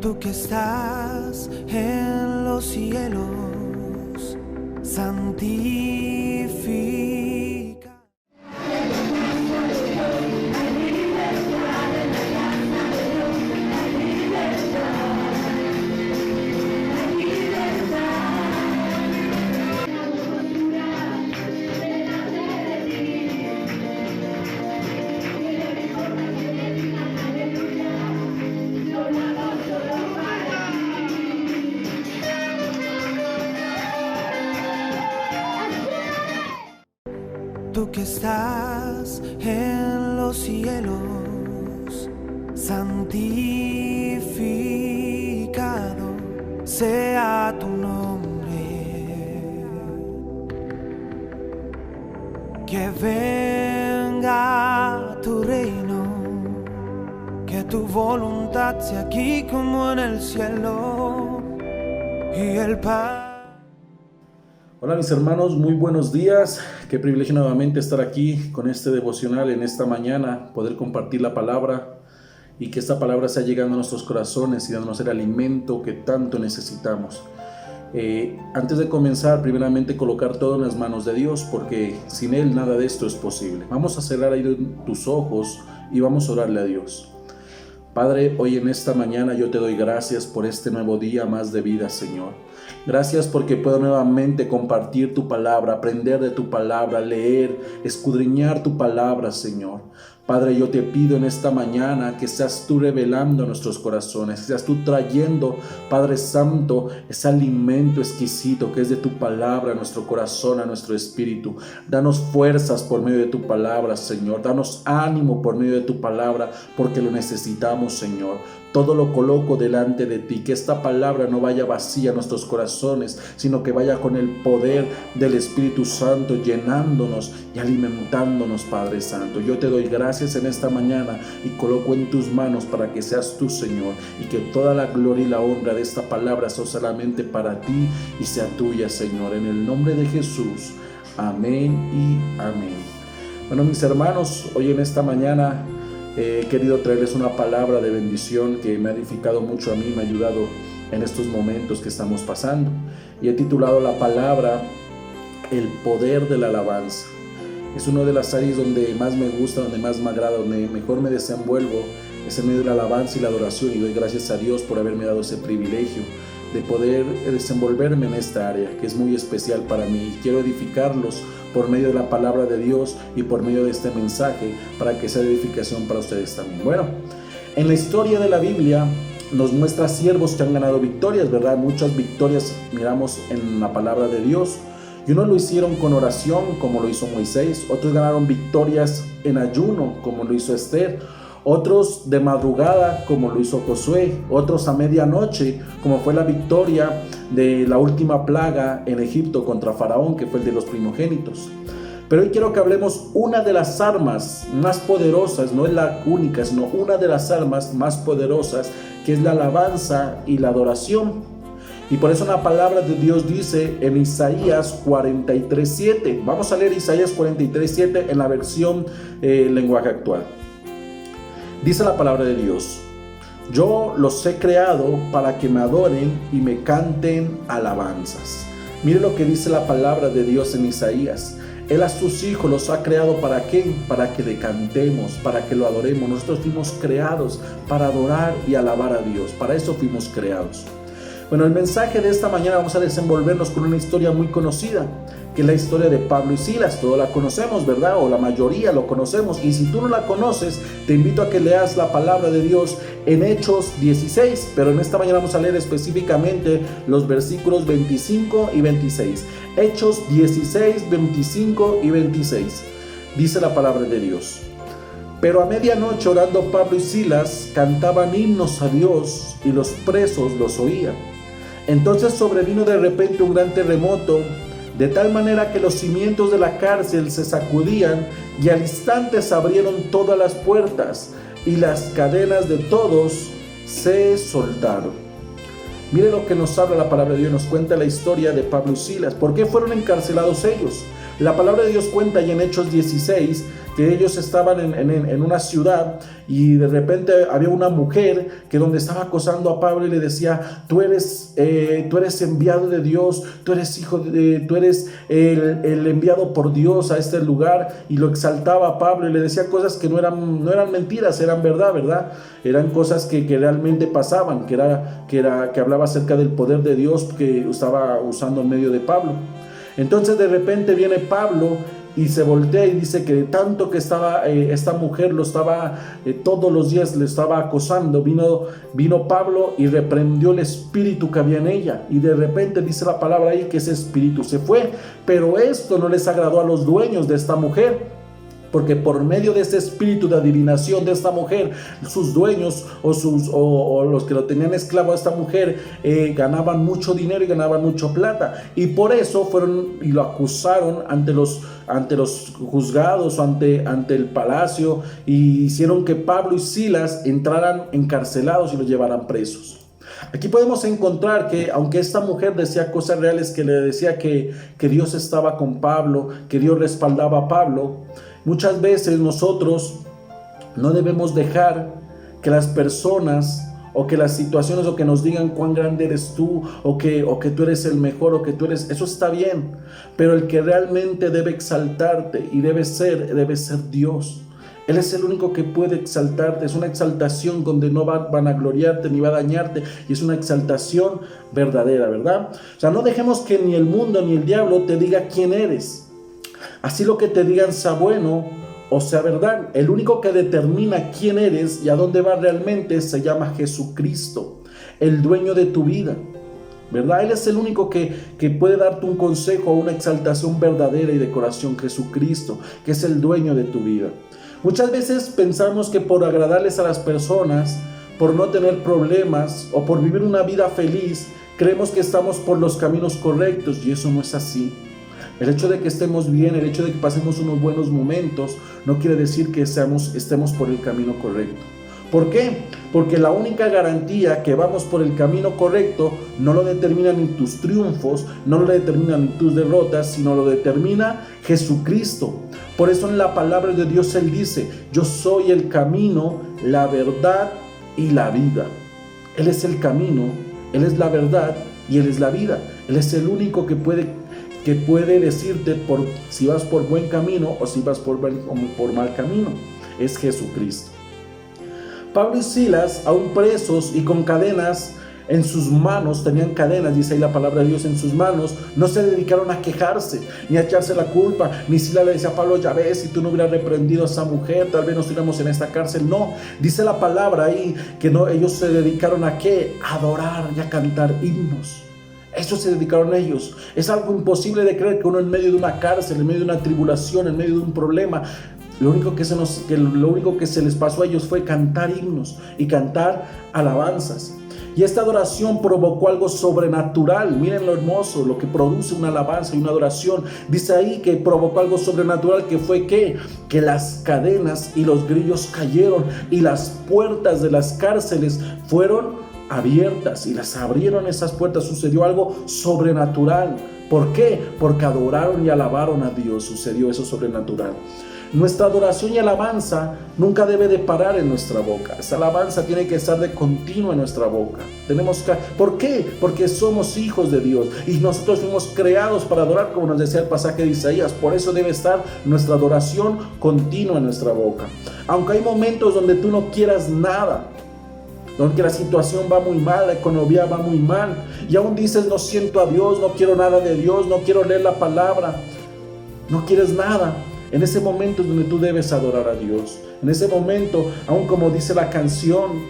Tú que estás en los cielos, santifica. Tú que estás en los cielos, santificado sea tu nombre. Que venga tu reino, que tu voluntad sea aquí como en el cielo y el pan. Hola mis hermanos, muy buenos días. Qué privilegio nuevamente estar aquí con este devocional en esta mañana, poder compartir la palabra y que esta palabra sea llegando a nuestros corazones y dándonos el alimento que tanto necesitamos. Antes de comenzar, primeramente colocar todo en las manos de Dios, porque sin Él nada de esto es posible. Vamos a cerrar ahí tus ojos y vamos a orarle a Dios. Padre, hoy en esta mañana yo te doy gracias por este nuevo día más de vida, Señor. Gracias porque puedo nuevamente compartir tu palabra, aprender de tu palabra, leer, escudriñar tu palabra, Señor. Padre, yo te pido en esta mañana que seas tú revelando nuestros corazones, que seas tú trayendo, Padre Santo, ese alimento exquisito que es de tu palabra a nuestro corazón, a nuestro espíritu. Danos fuerzas por medio de tu palabra, Señor. Danos ánimo por medio de tu palabra, porque lo necesitamos, Señor. Todo lo coloco delante de ti, que esta palabra no vaya vacía a nuestros corazones, sino que vaya con el poder del Espíritu Santo, llenándonos y alimentándonos, Padre Santo. Yo te doy gracias en esta mañana y coloco en tus manos para que seas tú, Señor, y que toda la gloria y la honra de esta palabra sea solamente para ti y sea tuya, Señor, en el nombre de Jesús. Amén y amén. Bueno, mis hermanos, hoy en esta mañana he querido traerles una palabra de bendición que me ha edificado mucho a mí, me ha ayudado en estos momentos que estamos pasando, y he titulado la palabra El poder de la alabanza. Es una de las áreas donde más me gusta, donde más me agrada, donde mejor me desenvuelvo, es en medio de la alabanza y la adoración, y doy gracias a Dios por haberme dado ese privilegio de poder desenvolverme en esta área que es muy especial para mí. Quiero edificarlos por medio de la palabra de Dios y por medio de este mensaje para que sea de edificación para ustedes también. Bueno, en la historia de la Biblia nos muestra siervos que han ganado victorias, ¿verdad? Muchas victorias miramos en la palabra de Dios, y unos lo hicieron con oración como lo hizo Moisés, otros ganaron victorias en ayuno como lo hizo Esther, otros de madrugada como lo hizo Josué, otros a medianoche como fue la victoria de la última plaga en Egipto contra Faraón, que fue el de los primogénitos. Pero hoy quiero que hablemos una de las armas más poderosas, no es la única, sino una de las armas más poderosas, que es la alabanza y la adoración. Y por eso la palabra de Dios dice en Isaías 43:7, vamos a leer Isaías 43:7 en la versión lenguaje actual. Dice la palabra de Dios: yo los he creado para que me adoren y me canten alabanzas. Mire lo que dice la palabra de Dios en Isaías. Él a sus hijos los ha creado ¿para qué? Para que le cantemos, para que lo adoremos. Nosotros fuimos creados para adorar y alabar a Dios. Para eso fuimos creados. Bueno, el mensaje de esta mañana vamos a desenvolvernos con una historia muy conocida, que es la historia de Pablo y Silas. Todos la conocemos, ¿verdad? O la mayoría lo conocemos. Y si tú no la conoces, te invito a que leas la palabra de Dios en Hechos 16. Pero en esta mañana vamos a leer específicamente los versículos 25 y 26. Hechos 16, 25 y 26. Dice la palabra de Dios: pero a medianoche, orando Pablo y Silas, cantaban himnos a Dios, y los presos los oían. Entonces sobrevino de repente un gran terremoto, de tal manera que los cimientos de la cárcel se sacudían, y al instante se abrieron todas las puertas, y las cadenas de todos se soltaron. Mire lo que nos habla la palabra de Dios, nos cuenta la historia de Pablo y Silas. ¿Por qué fueron encarcelados ellos? La palabra de Dios cuenta y en Hechos 16 que ellos estaban en una ciudad y de repente había una mujer que donde estaba acosando a Pablo y le decía, tú eres enviado de Dios, tú eres el enviado por Dios a este lugar, y lo exaltaba a Pablo y le decía cosas que no eran mentiras, eran verdad, eran cosas que realmente pasaban, que hablaba acerca del poder de Dios que estaba usando en medio de Pablo. Entonces de repente viene Pablo y se voltea y dice que tanto que estaba esta mujer lo estaba todos los días le estaba acosando, vino Pablo y reprendió el espíritu que había en ella, y de repente dice la palabra ahí que ese espíritu se fue. Pero esto no les agradó a los dueños de esta mujer, porque por medio de ese espíritu de adivinación de esta mujer, sus dueños o los que lo tenían esclavo a esta mujer ganaban mucho dinero y ganaban mucho plata, y por eso fueron y lo acusaron ante los juzgados, ante el palacio, y hicieron que Pablo y Silas entraran encarcelados y los llevaran presos. Aquí podemos encontrar que aunque esta mujer decía cosas reales, que le decía que Dios estaba con Pablo, que Dios respaldaba a Pablo, muchas veces nosotros no debemos dejar que las personas o que las situaciones o que nos digan cuán grande eres tú o que tú eres el mejor o que tú eres, eso está bien, pero el que realmente debe exaltarte y debe ser Dios. Él es el único que puede exaltarte. Es una exaltación donde no va a vanagloriarte ni va a dañarte, y es una exaltación verdadera, ¿verdad? O sea, no dejemos que ni el mundo ni el diablo te diga quién eres. Así lo que te digan sea bueno o sea verdad. El único que determina quién eres y a dónde vas realmente se llama Jesucristo, el dueño de tu vida, ¿verdad? Él es el único que puede darte un consejo o una exaltación verdadera y de corazón. Jesucristo, que es el dueño de tu vida. Muchas veces pensamos que por agradarles a las personas, por no tener problemas o por vivir una vida feliz, creemos que estamos por los caminos correctos, y eso no es así. El hecho de que estemos bien, el hecho de que pasemos unos buenos momentos, no quiere decir que estemos por el camino correcto. ¿Por qué? Porque la única garantía que vamos por el camino correcto no lo determinan ni tus triunfos, no lo determinan ni tus derrotas, sino lo determina Jesucristo. Por eso en la palabra de Dios Él dice, yo soy el camino, la verdad y la vida. Él es el camino, Él es la verdad y Él es la vida. Él es el único que puede decirte si vas por buen camino o si vas por mal camino. Es Jesucristo. Pablo y Silas, aún presos y con cadenas en sus manos, tenían cadenas, dice ahí la palabra de Dios, en sus manos, no se dedicaron a quejarse, ni a echarse la culpa, ni Silas le decía a Pablo, ya ves, si tú no hubieras reprendido a esa mujer, tal vez no estuviéramos en esta cárcel. No, dice la palabra ahí, que no, ellos se dedicaron ¿a qué? A adorar y a cantar himnos. Eso se dedicaron ellos. Es algo imposible de creer que uno en medio de una cárcel, en medio de una tribulación, en medio de un problema, lo único que se les pasó a ellos fue cantar himnos y cantar alabanzas. Y esta adoración provocó algo sobrenatural. Miren lo hermoso, lo que produce una alabanza y una adoración. Dice ahí que provocó algo sobrenatural, que fue que las cadenas y los grillos cayeron y las puertas de las cárceles fueron abiertas, y las abrieron esas puertas. Sucedió algo sobrenatural. ¿Por qué? Porque adoraron y alabaron a Dios. Sucedió eso sobrenatural. Nuestra adoración y alabanza nunca debe de parar en nuestra boca. Esa alabanza tiene que estar de continuo en nuestra boca. ¿Por qué? Porque somos hijos de Dios y nosotros fuimos creados para adorar, como nos decía el pasaje de Isaías. Por eso debe estar nuestra adoración continua en nuestra boca. Aunque hay momentos donde tú no quieras nada, donde la situación va muy mal, la economía va muy mal, y aún dices, no siento a Dios, no quiero nada de Dios, no quiero leer la palabra, no quieres nada. En ese momento es donde tú debes adorar a Dios. En ese momento, aún como dice la canción,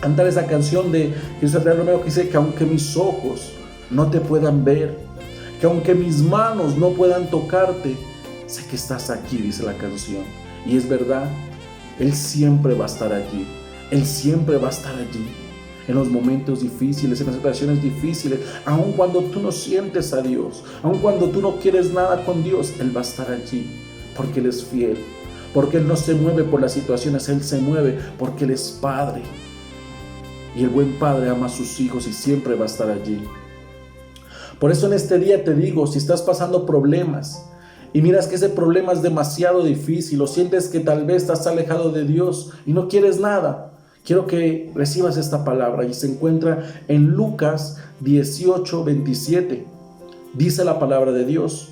cantar esa canción de Jesús Real Romero, que dice que aunque mis ojos no te puedan ver, que aunque mis manos no puedan tocarte, sé que estás aquí, dice la canción. Y es verdad, Él siempre va a estar allí. Él siempre va a estar allí. En los momentos difíciles, en las situaciones difíciles, aun cuando tú no sientes a Dios, aun cuando tú no quieres nada con Dios, Él va a estar allí. Porque Él es fiel, porque Él no se mueve por las situaciones, Él se mueve porque Él es Padre. Y el buen Padre ama a sus hijos y siempre va a estar allí. Por eso en este día te digo, si estás pasando problemas, y miras que ese problema es demasiado difícil o sientes que tal vez estás alejado de Dios y no quieres nada, quiero que recibas esta palabra y se encuentra en Lucas 18:27. Dice la palabra de Dios: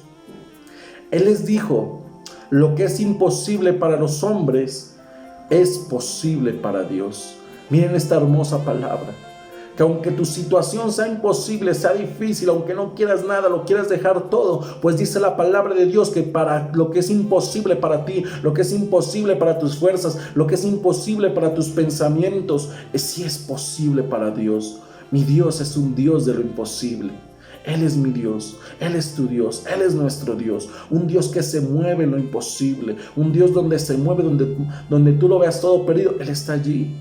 Él les dijo, lo que es imposible para los hombres es posible para Dios. Miren esta hermosa palabra, que aunque tu situación sea imposible, sea difícil, aunque no quieras nada, lo quieras dejar todo, pues dice la palabra de Dios que para lo que es imposible para ti, lo que es imposible para tus fuerzas, lo que es imposible para tus pensamientos, sí es posible para Dios. Mi Dios es un Dios de lo imposible. Él es mi Dios, Él es tu Dios, Él es nuestro Dios, un Dios que se mueve en lo imposible, un Dios donde se mueve, donde tú lo veas todo perdido, Él está allí.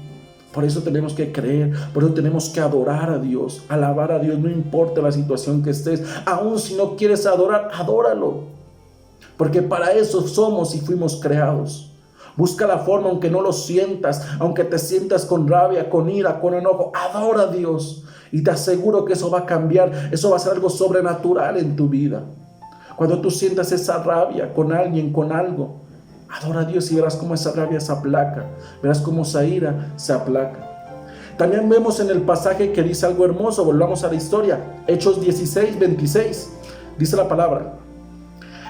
Por eso tenemos que creer, por eso tenemos que adorar a Dios, alabar a Dios, no importa la situación que estés, aun si no quieres adorar, adóralo, porque para eso somos y fuimos creados. Busca la forma, aunque no lo sientas, aunque te sientas con rabia, con ira, con enojo, adora a Dios. Y te aseguro que eso va a cambiar, eso va a ser algo sobrenatural en tu vida. Cuando tú sientas esa rabia con alguien, con algo, adora a Dios y verás cómo esa rabia se aplaca, verás cómo esa ira se aplaca. También vemos en el pasaje que dice algo hermoso, volvamos a la historia, Hechos 16:26, dice la palabra: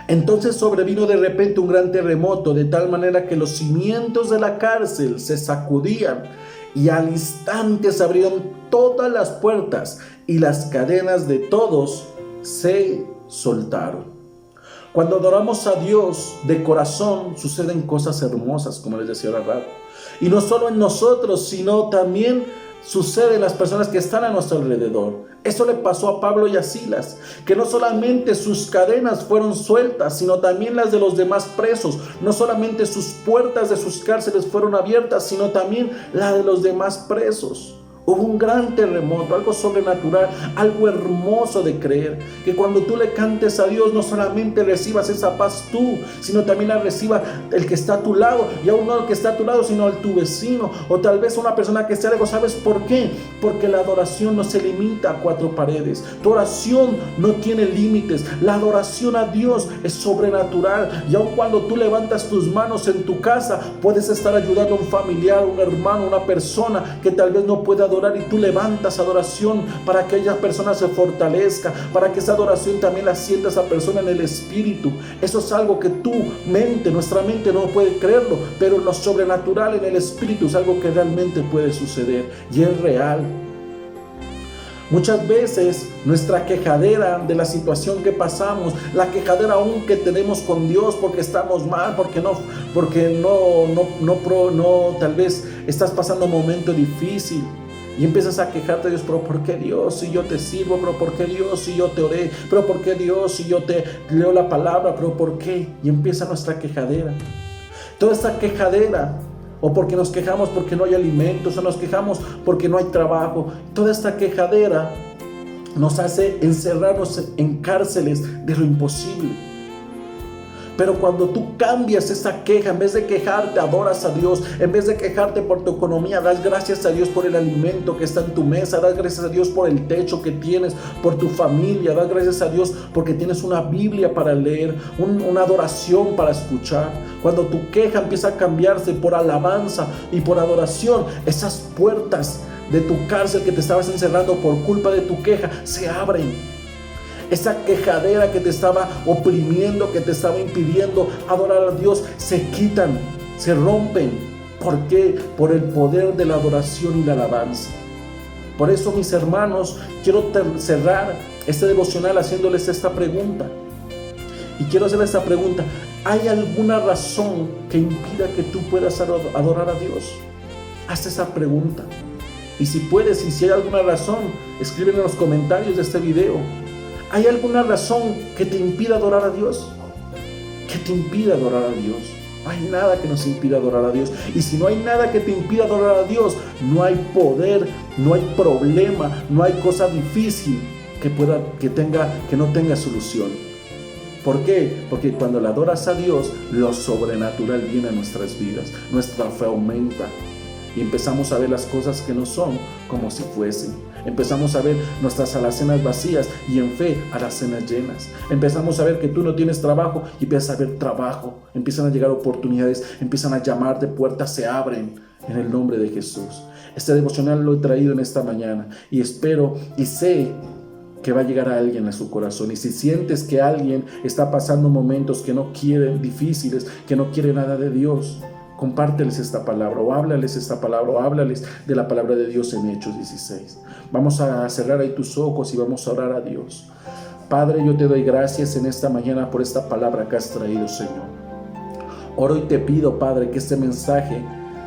Entonces sobrevino de repente un gran terremoto, de tal manera que los cimientos de la cárcel se sacudían, y al instante se abrieron todas las puertas y las cadenas de todos se soltaron. Cuando adoramos a Dios de corazón, suceden cosas hermosas, como les decía ahora rato. Y no solo en nosotros, sino también sucede en las personas que están a nuestro alrededor. Eso le pasó a Pablo y a Silas, que no solamente sus cadenas fueron sueltas, sino también las de los demás presos. No solamente sus puertas de sus cárceles fueron abiertas, sino también la de los demás presos. Hubo un gran terremoto, algo sobrenatural, algo hermoso de creer, que cuando tú le cantes a Dios no solamente recibas esa paz tú, sino también la reciba el que está a tu lado, y aún no el que está a tu lado, sino el tu vecino, o tal vez una persona que esté lejos. ¿Sabes por qué? Porque la adoración no se limita a cuatro paredes, tu oración no tiene límites, la adoración a Dios es sobrenatural, y aun cuando tú levantas tus manos en tu casa, puedes estar ayudando a un familiar, un hermano, una persona que tal vez no pueda adorar, y tú levantas adoración para que esa persona se fortalezca, para que esa adoración también la sienta esa persona en el espíritu. Eso es algo que tu mente, nuestra mente no puede creerlo, pero lo sobrenatural en el espíritu es algo que realmente puede suceder y es real. Muchas veces nuestra quejadera de la situación que pasamos, la quejadera aún que tenemos con Dios porque estamos mal, porque tal vez estás pasando un momento difícil y empiezas a quejarte de Dios: pero ¿por qué Dios si yo te sirvo? ¿Pero por qué Dios si yo te oré? ¿Pero por qué Dios si yo te leo la palabra? ¿Pero por qué? Y empieza nuestra quejadera. Toda esta quejadera, o porque nos quejamos porque no hay alimentos, o nos quejamos porque no hay trabajo, toda esta quejadera nos hace encerrarnos en cárceles de lo imposible. Pero cuando tú cambias esa queja, en vez de quejarte, adoras a Dios. En vez de quejarte por tu economía, das gracias a Dios por el alimento que está en tu mesa. Das gracias a Dios por el techo que tienes, por tu familia. Das gracias a Dios porque tienes una Biblia para leer, una adoración para escuchar. Cuando tu queja empieza a cambiarse por alabanza y por adoración, esas puertas de tu cárcel que te estabas encerrando por culpa de tu queja se abren. Esa quejadera que te estaba oprimiendo, que te estaba impidiendo adorar a Dios, se quitan, se rompen. ¿Por qué? Por el poder de la adoración y la alabanza. Por eso, mis hermanos, quiero cerrar este devocional haciéndoles esta pregunta. Y quiero hacerles esta pregunta: ¿hay alguna razón que impida que tú puedas adorar a Dios? Haz esa pregunta. Y si puedes, y si hay alguna razón, escríbelo en los comentarios de este video. ¿Hay alguna razón que te impida adorar a Dios? ¿Que te impida adorar a Dios? No hay nada que nos impida adorar a Dios. Y si no hay nada que te impida adorar a Dios, no hay poder, no hay problema, no hay cosa difícil que no tenga solución. ¿Por qué? Porque cuando le adoras a Dios, lo sobrenatural viene a nuestras vidas. Nuestra fe aumenta. y empezamos a ver las cosas que no son como si fuesen. Empezamos a ver nuestras alacenas vacías y en fe alacenas llenas. Empezamos a ver que tú no tienes trabajo y empiezas a ver trabajo. Empiezan a llegar oportunidades, empiezan a llamarte, puertas se abren en el nombre de Jesús. Este devocional lo he traído en esta mañana y espero y sé que va a llegar a alguien a su corazón. Y si sientes que alguien está pasando momentos que no quieren, difíciles, que no quiere nada de Dios, compárteles esta palabra o háblales esta palabra o háblales de la palabra de Dios en Hechos 16. Vamos a cerrar ahí tus ojos y vamos a orar a Dios. Padre, yo te doy gracias en esta mañana por esta palabra que has traído, Señor. Oro y te pido, Padre, que este mensaje,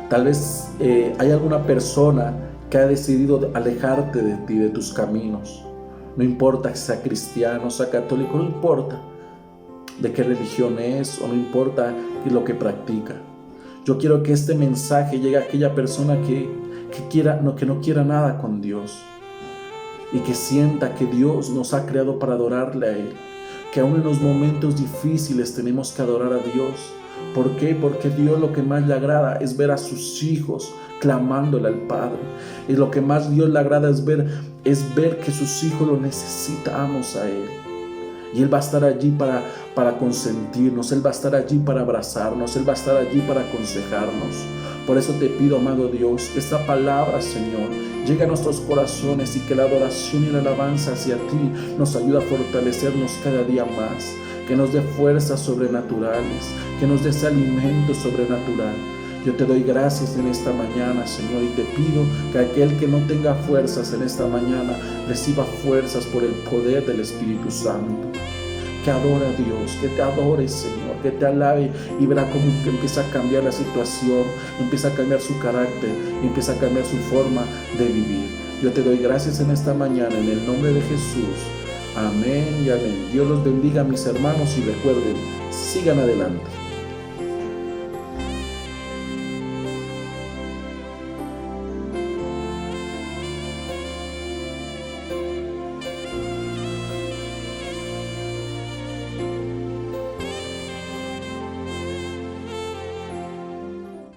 tal vez hay alguna persona que ha decidido alejarte de ti, de tus caminos. No importa que sea cristiano, sea católico, no importa de qué religión es o no importa lo que practica. Yo quiero que este mensaje llegue a aquella persona que no quiera nada con Dios y que sienta que Dios nos ha creado para adorarle a Él, que aún en los momentos difíciles tenemos que adorar a Dios. ¿Por qué? Porque Dios lo que más le agrada es ver a sus hijos clamándole al Padre. Y lo que más Dios le agrada es ver que sus hijos lo necesitamos a Él. Y Él va a estar allí para consentirnos, Él va a estar allí para abrazarnos, Él va a estar allí para aconsejarnos. Por eso te pido, amado Dios, que esta palabra, Señor, llegue a nuestros corazones y que la adoración y la alabanza hacia ti nos ayude a fortalecernos cada día más, que nos dé fuerzas sobrenaturales, que nos dé ese alimento sobrenatural. Yo te doy gracias en esta mañana, Señor, y te pido que aquel que no tenga fuerzas en esta mañana reciba fuerzas por el poder del Espíritu Santo. Que adore a Dios, que te adore, Señor, que te alabe y verá cómo empieza a cambiar la situación, empieza a cambiar su carácter, empieza a cambiar su forma de vivir. Yo te doy gracias en esta mañana, en el nombre de Jesús. Amén y amén. Dios los bendiga, mis hermanos, y recuerden, sigan adelante.